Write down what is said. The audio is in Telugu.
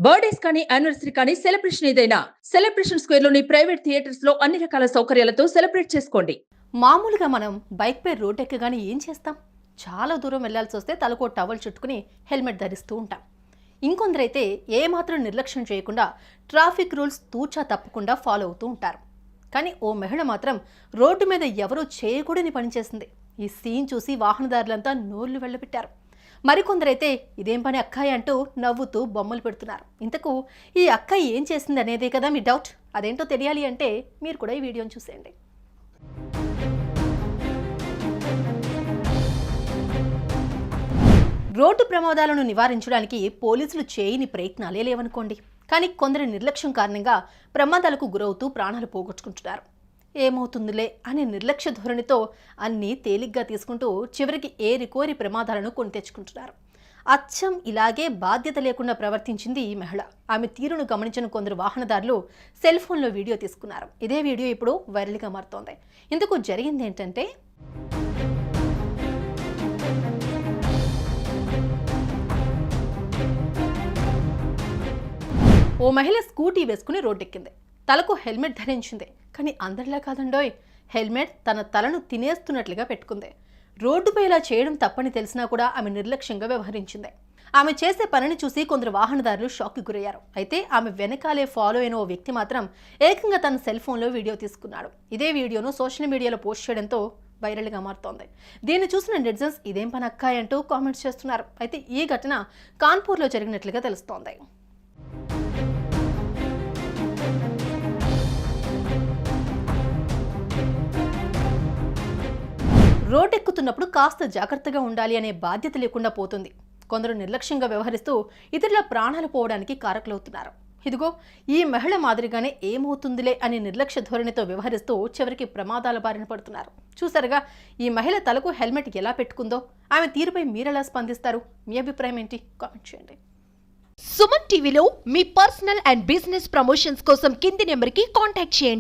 బర్త్డేస్ కానీ యానివర్సరీ కానీ సెలబ్రేషన్ ఏదైనా సెలబ్రేషన్ స్క్వేర్ లోని ప్రైవేట్ థియేటర్స్ లో అన్ని రకాల సౌకర్యాలతో సెలబ్రేట్ చేసుకోండి. మామూలుగా మనం బైక్ పై రోడ్ ఎక్కగానే ఏం చేస్తాం? చాలా దూరం వెళ్లాల్సి వస్తే తలకు టవల్ చుట్టుకుని హెల్మెట్ ధరిస్తూ ఉంటాం. ఇంకొందరైతే ఏమాత్రం నిర్లక్ష్యం చేయకుండా ట్రాఫిక్ రూల్స్ తూచా తప్పకుండా ఫాలో అవుతూ ఉంటారు. కానీ ఓ మహిళ మాత్రం రోడ్డు మీద ఎవరూ చేయకూడని పని చేసింది. ఈ సీన్ చూసి వాహనదారులంతా నోళ్లు వెళ్ళబెట్టారు. మరికొందరైతే ఇదేం పని అక్కాయి అంటూ నవ్వుతూ బొమ్మలు పెడుతున్నారు. ఇంతకు ఈ అక్కాయి ఏం చేసింది అనేదే కదా మీ డౌట్. అదేంటో తెలియాలి అంటే మీరు కూడా ఈ వీడియోని చూసేయండి. రోడ్డు ప్రమాదాలను నివారించడానికి పోలీసులు చేయని ప్రయత్నాలే లేవనుకోండి. కానీ కొందరి నిర్లక్ష్యం కారణంగా ప్రమాదాలకు గురవుతూ ప్రాణాలు పోగొట్టుకుంటున్నారు. ఏమవుతుందిలే అనే నిర్లక్ష్య ధోరణితో అన్నీ తేలిగ్గా తీసుకుంటూ చివరికి ఏరికోరి ప్రమాదాలను కొని తెచ్చుకుంటున్నారు. అచ్చం ఇలాగే బాధ్యత లేకుండా ప్రవర్తించింది ఈ మహిళ. ఆమె తీరును గమనించిన కొందరు వాహనదారులు సెల్ ఫోన్లో వీడియో తీసుకున్నారు. ఇదే వీడియో ఇప్పుడు వైరల్గా మారుతోంది. ఇందుకు జరిగింది ఏంటంటే, ఓ మహిళ స్కూటీ వేసుకుని రోడ్డెక్కింది. తలకు హెల్మెట్ ధరించింది. కానీ అందరిలా కాదండోయ్, హెల్మెట్ తన తలను తినేస్తున్నట్లుగా పెట్టుకుంది. రోడ్డుపై ఇలా చేయడం తప్పని తెలిసినా కూడా ఆమె నిర్లక్ష్యంగా వ్యవహరించింది. ఆమె చేసే పనిని చూసి కొందరు వాహనదారులు షాక్కి గురయ్యారు. అయితే ఆమె వెనకాలే ఫాలో అయిన ఓ వ్యక్తి మాత్రం ఏకంగా తన సెల్ ఫోన్లో వీడియో తీసుకున్నాడు. ఇదే వీడియోను సోషల్ మీడియాలో పోస్ట్ చేయడంతో వైరల్గా మారుతోంది. దీన్ని చూసిన నెటిజన్స్ ఇదేం పని అక్కాయి అంటూ కామెంట్స్ చేస్తున్నారు. అయితే ఈ ఘటన కాన్పూర్లో జరిగినట్లుగా తెలుస్తోంది. రోడ్డెక్కుతున్నప్పుడు కాస్త జాగ్రత్తగా ఉండాలి అనే బాధ్యత లేకుండా పోతుంది. కొందరు నిర్లక్ష్యంగా వ్యవహరిస్తూ ఇతరుల ప్రాణాలు పోవడానికి కారకులవుతున్నారు. ఇదిగో ఈ మహిళ మాదిరిగానే ఏమవుతుందిలే అనే నిర్లక్ష్య ధోరణితో వ్యవహరిస్తూ చివరికి ప్రమాదాల బారిన పడుతున్నారు. చూసారుగా ఈ మహిళ తలకు హెల్మెట్ ఎలా పెట్టుకుందో. ఆమె తీరుపై మీరెలా స్పందిస్తారు? మీ అభిప్రాయం ఏంటి? కామెంట్ చేయండి. సుమన్ టీవీలో మీ పర్సనల్ అండ్ బిజినెస్ ప్రమోషన్స్ కోసం కింది నెంబర్కి కాంటాక్ట్ చేయండి.